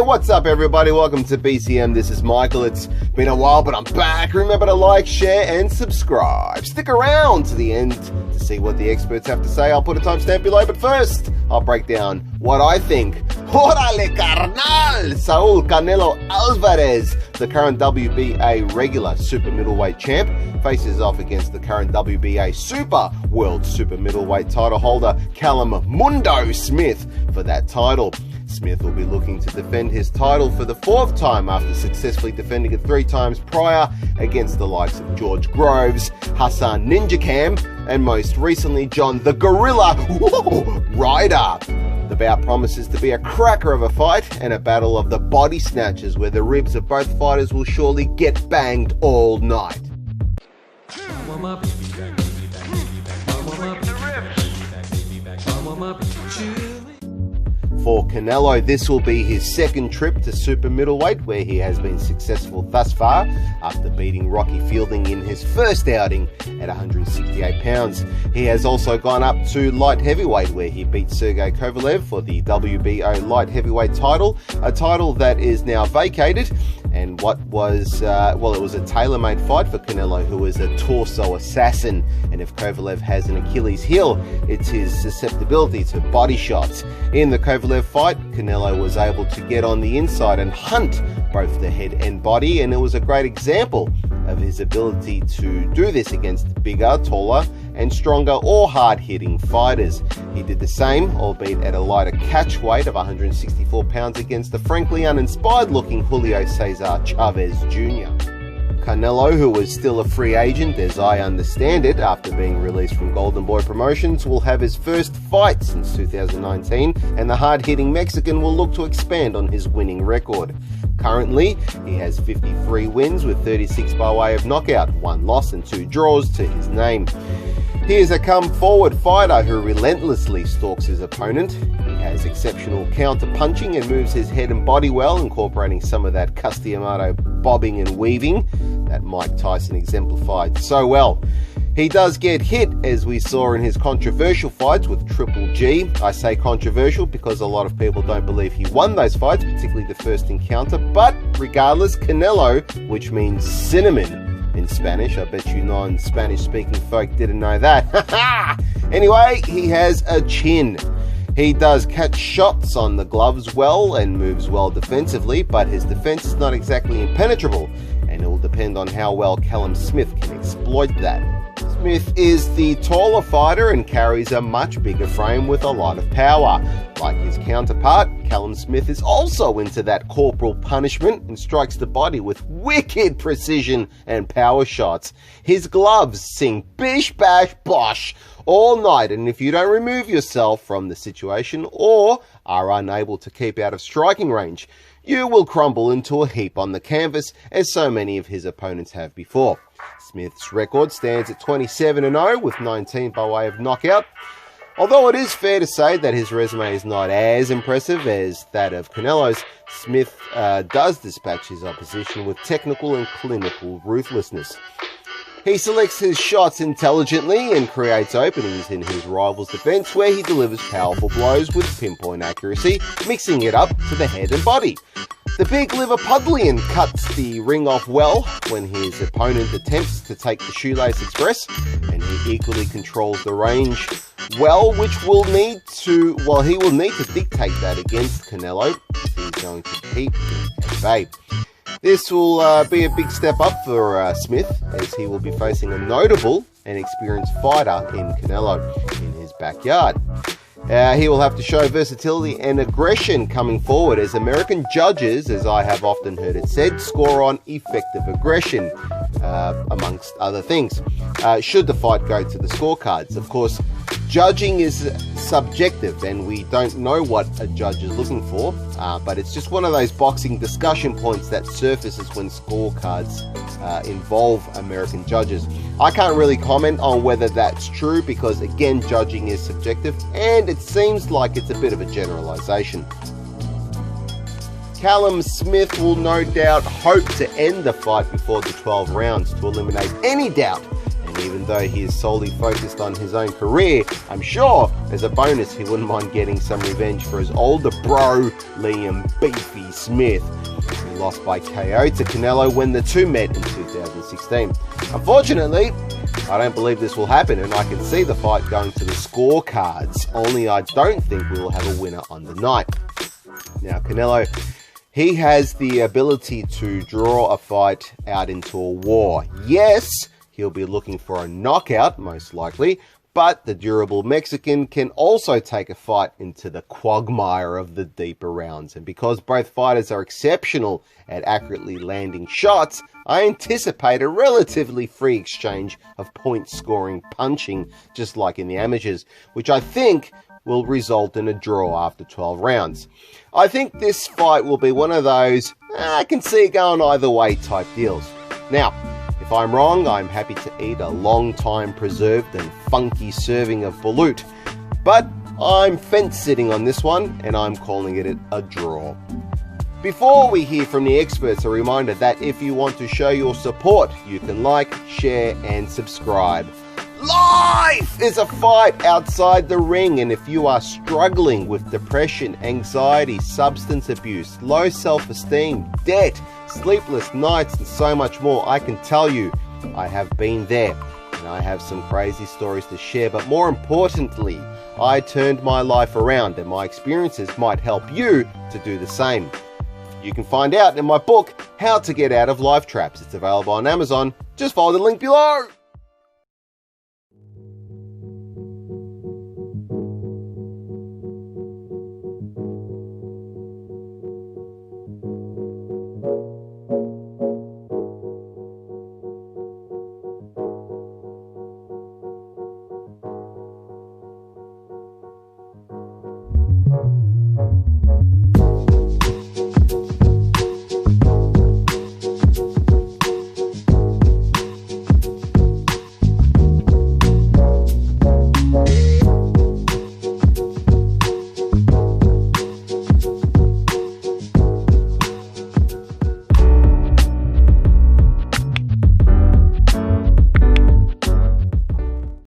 what's up everybody? Welcome to BCM. This is Michael. It's been a while, but I'm back. Remember to like, share, and subscribe. Stick around to the end to see what the experts have to say. I'll put a timestamp below, but first, I'll break down what I think. Órale, carnal! Saul Canelo Alvarez, the current WBA regular super middleweight champ, faces off against the current WBA super world super middleweight title holder, Callum Mundo Smith, for that title. Smith will be looking to defend his title for the fourth time after successfully defending it 3 times prior against the likes of George Groves, Hassan N'Jikam, and most recently John the Gorilla Ryder. The bout promises to be a cracker of a fight and a battle of the body snatchers where the ribs of both fighters will surely get banged all night. For Canelo, this will be his second trip to super middleweight, where he has been successful thus far after beating Rocky Fielding in his first outing at 168 pounds. He has also gone up to light heavyweight, where he beat Sergey Kovalev for the WBO light heavyweight title, a title that is now vacated. And what was, it was a tailor-made fight for Canelo, who is a torso assassin. And if Kovalev has an Achilles heel, it's his susceptibility to body shots. In the Kovalev fight, Canelo was able to get on the inside and hunt both the head and body, and it was a great example of his ability to do this against bigger, taller, and stronger or hard-hitting fighters. He did the same, albeit at a lighter catch weight of 164 pounds against the frankly uninspired-looking Julio Cesar Chavez Jr. Canelo, who was still a free agent as I understand it after being released from Golden Boy Promotions, will have his first fight since 2019, and the hard-hitting Mexican will look to expand on his winning record. Currently, he has 53 wins with 36 by way of knockout, 1 loss and 2 draws to his name. He is a come-forward fighter who relentlessly stalks his opponent. He has exceptional counter-punching and moves his head and body well, incorporating some of that Castellano bobbing and weaving that Mike Tyson exemplified so well. He does get hit, as we saw in his controversial fights with Triple G. I say controversial because a lot of people don't believe he won those fights, particularly the first encounter, but regardless, Canelo, which means cinnamon in Spanish, I bet you non-Spanish speaking folk didn't know that. Anyway, he has a chin. He does catch shots on the gloves well and moves well defensively, but his defense is not exactly impenetrable, and it will depend on how well Callum Smith can exploit that. Smith is the taller fighter and carries a much bigger frame with a lot of power. Like his counterpart, Callum Smith is also into that corporal punishment and strikes the body with wicked precision and power shots. His gloves sing bish bash bosh all night, and if you don't remove yourself from the situation or are unable to keep out of striking range, you will crumble into a heap on the canvas, as so many of his opponents have before. Smith's record stands at 27-0 with 19 by way of knockout. Although it is fair to say that his resume is not as impressive as that of Canelo's, Smith does dispatch his opposition with technical and clinical ruthlessness. He selects his shots intelligently and creates openings in his rival's defense, where he delivers powerful blows with pinpoint accuracy, mixing it up to the head and body. The big Liverpudlian cuts the ring off well when his opponent attempts to take the shoelace express, and he equally controls the range well, which he will need to dictate that against Canelo if he's going to keep him at bay. This will be a big step up for Smith, as he will be facing a notable and experienced fighter in Canelo in his backyard. He will have to show versatility and aggression coming forward, as American judges, as I have often heard it said, score on effective aggression, amongst other things, should the fight go to the scorecards. Of course, judging is subjective, and we don't know what a judge is looking for, but it's just one of those boxing discussion points that surfaces when scorecards involve American judges. I can't really comment on whether that's true because, again, judging is subjective, and it seems like it's a bit of a generalization. Callum Smith will no doubt hope to end the fight before the 12 rounds to eliminate any doubt and And even though he is solely focused on his own career, I'm sure as a bonus he wouldn't mind getting some revenge for his older bro, Liam Beefy Smith, who lost by KO to Canelo when the two met in 2016. Unfortunately, I don't believe this will happen, and I can see the fight going to the scorecards, only I don't think we will have a winner on the night. Now, Canelo, he has the ability to draw a fight out into a war. Yes, he'll be looking for a knockout, most likely, but the durable Mexican can also take a fight into the quagmire of the deeper rounds. And because both fighters are exceptional at accurately landing shots, I anticipate a relatively free exchange of point-scoring punching, just like in the amateurs, which I think will result in a draw after 12 rounds. I think this fight will be one of those, I can see it going either way type deals. Now, if I'm wrong, I'm happy to eat a long time preserved and funky serving of balut, but I'm fence-sitting on this one, and I'm calling it a draw. Before we hear from the experts, a reminder that if you want to show your support, you can like, share, and subscribe. Life is a fight outside the ring, and if you are struggling with depression, anxiety, substance abuse, low self-esteem, debt, sleepless nights, and so much more, I can tell you, I have been there, and I have some crazy stories to share, but more importantly, I turned my life around, and my experiences might help you to do the same. You can find out in my book, How to Get Out of Life Traps. It's available on Amazon. Just follow the link below.